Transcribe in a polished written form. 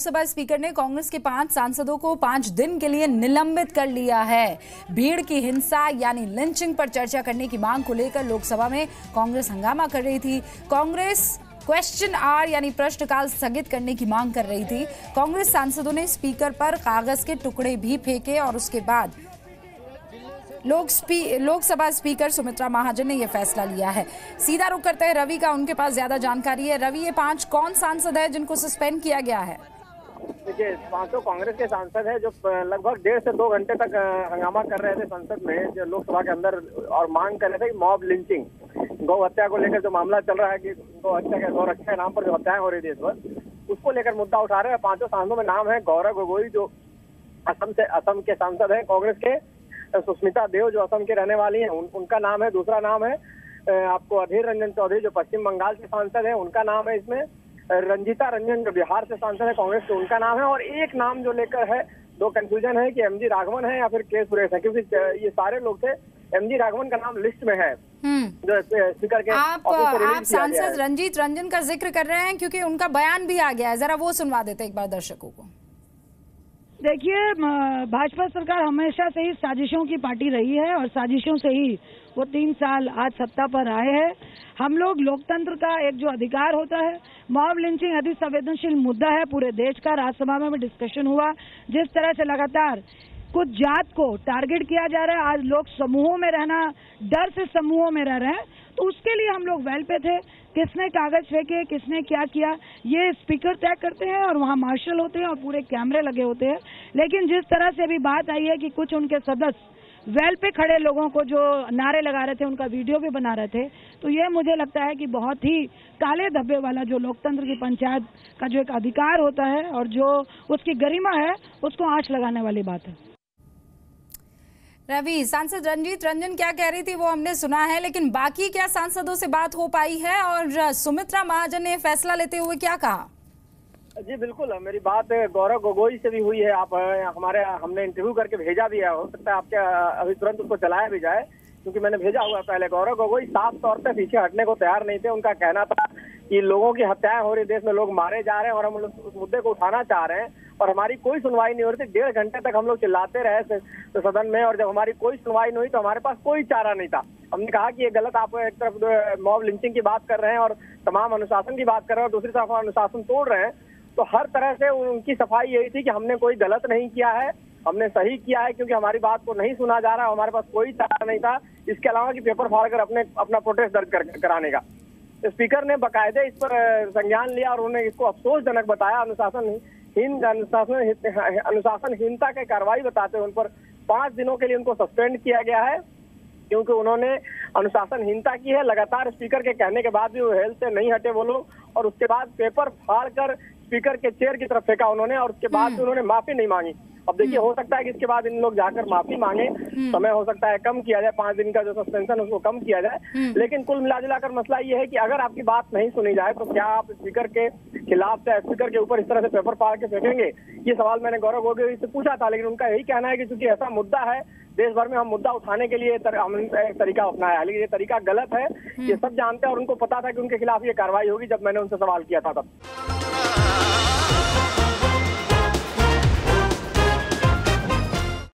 Lok Sabha speaker ने कांग्रेस के 5 सांसदों को 5 दिन के लिए निलंबित कर लिया है। भीड़ की हिंसा यानी लिंचिंग पर चर्चा करने की मांग को लेकर लोकसभा में कांग्रेस हंगामा कर रही थी। कांग्रेस क्वेश्चन आवर यानी प्रश्नकाल स्थगित करने की मांग कर रही थी। कांग्रेस सांसदों ने स्पीकर पर कागज के टुकड़े भी फेंके और उसके बाद लोकसभा स्पीकर सुमित्रा महाजन ने यह फैसला लिया है। सीधा रुख करते हैं रवि का, उनके पास ज्यादा जानकारी है। रवि, ये 5 कौन सांसद है जिनको सस्पेंड किया गया है? देखिए, 5 कांग्रेस के सांसद हैं जो लगभग 1.5 से 2 घंटे तक हंगामा कर रहे थे संसद में, जो लोकसभा के अंदर, और मांग कर रहे थे मॉब लिंचिंग, गौ हत्या को लेकर जो मामला चल रहा है कि गौ रक्षा के नाम पर जो हत्याएं हो रही देश भर, उसको लेकर मुद्दा उठा रहे हैं। 5 सांसदों में नाम है गौरव गोगोई जो असम के सांसद है, कांग्रेस के सुष्मिता देव जो असम के रहने वाली हैं, उनका नाम है। दूसरा नाम है आपको अधीर रंजन चौधरी जो पश्चिम बंगाल से सांसद है, उनका नाम है। इसमें रंजीता रंजन जो बिहार से सांसद है कांग्रेस के, उनका नाम है। और एक नाम जो लेकर है, 2 कंफ्यूजन है कि एमजी राघवन है या फिर के सुरेश है, क्योंकि ये सारे लोग थे। एमजी राघवन का नाम लिस्ट में है जो स्पीकर के। आप सांसद रंजीत रंजन का जिक्र कर रहे हैं क्योंकि उनका बयान भी आ गया है, जरा वो सुनवा देते एक बार दर्शकों को। देखिए, भाजपा सरकार हमेशा से ही साजिशों की पार्टी रही है और साजिशों से ही वो 3 साल आज सत्ता पर आए हैं। हम लोग लोकतंत्र का एक जो अधिकार होता है, मॉब लिंचिंग अति संवेदनशील मुद्दा है पूरे देश का। राज्यसभा में भी डिस्कशन हुआ, जिस तरह से लगातार कुछ जात को टारगेट किया जा रहा है। आज लोग समूहों में रहना, डर से समूहों में रह रहे हैं, तो उसके लिए हम लोग वेल पे थे। किसने कागज फेंके, किसने क्या किया, ये स्पीकर तय करते हैं और वहाँ मार्शल होते हैं और पूरे कैमरे लगे होते हैं। लेकिन जिस तरह से अभी बात आई है कि कुछ उनके सदस्य वेल पे खड़े लोगों को जो नारे लगा रहे थे, उनका वीडियो भी बना रहे थे, तो ये मुझे लगता है कि बहुत ही काले धब्बे वाला जो लोकतंत्र की पंचायत का जो एक अधिकार होता है और जो उसकी गरिमा है, उसको आंच लगाने वाली बात है। रवि, सांसद रंजीत रंजन क्या कह रही थी वो हमने सुना है, लेकिन बाकी क्या सांसदों से बात हो पाई है और सुमित्रा महाजन ने फैसला लेते हुए क्या कहा? जी बिल्कुल, मेरी बात गौरव गोगोई से भी हुई है। आप हमने इंटरव्यू करके भेजा भी है, हो सकता है आपके अभी तुरंत उसको चलाया भी जाए, क्योंकि मैंने भेजा हुआ पहले। गौरव गोगोई साफ तौर पे पीछे हटने को तैयार नहीं थे। उनका कहना था कि लोगों की हत्याएं हो रही, देश में लोग मारे जा रहे हैं और हम उस मुद्दे को उठाना चाह रहे हैं और हमारी कोई सुनवाई नहीं हो रही थी। 1.5 घंटे तक हम लोग चिल्लाते रहे तो सदन में, और जब हमारी कोई सुनवाई नहीं हुई तो हमारे पास कोई चारा नहीं था। हमने कहा कि ये गलत, आप एक तरफ मॉब लिंचिंग की बात कर रहे हैं और तमाम अनुशासन की बात कर रहे हैं और दूसरी तरफ अनुशासन तोड़ रहे हैं। तो हर तरह से उनकी सफाई यही थी कि हमने कोई गलत नहीं किया है, हमने सही किया है, क्योंकि हमारी बात को नहीं सुना जा रहा है। हमारे पास कोई चारा नहीं था इसके अलावा कि पेपर फाड़ कर अपना प्रोटेस्ट दर्ज कराने का। स्पीकर ने बाकायदे इस पर संज्ञान लिया और उन्होंने इसको अफसोसजनक बताया। अनुशासनहीनता की कार्रवाई बताते हुए उन पर 5 दिनों के लिए उनको सस्पेंड किया गया है, क्योंकि उन्होंने अनुशासनहीनता की है। लगातार स्पीकर के कहने के बाद भी वो हेल्थ से नहीं हटे वो लोग, और उसके बाद पेपर फाड़ कर स्पीकर के चेयर की तरफ फेंका उन्होंने, और उसके बाद भी उन्होंने माफी नहीं मांगी। अब देखिए, हो सकता है कि इसके बाद इन लोग जाकर माफी मांगे, समय हो सकता है कम किया जाए, 5 दिन का जो सस्पेंशन उसको कम किया जाए। लेकिन कुल मिलाजुलाकर मसला ये है कि अगर आपकी बात नहीं सुनी जाए तो क्या आप स्पीकर के खिलाफ या स्पीकर के ऊपर इस तरह से पेपर फाड़ के फेंकेंगे? ये सवाल मैंने गौरव गोगोई से पूछा था, लेकिन उनका यही कहना है कि चूंकि ऐसा मुद्दा है देश भर में, हम मुद्दा उठाने के लिए हमने एक तरीका अपनाया है, लेकिन ये तरीका गलत है, ये सब जानते हैं और उनको पता था कि उनके खिलाफ ये कार्रवाई होगी। जब मैंने उनसे सवाल किया था तब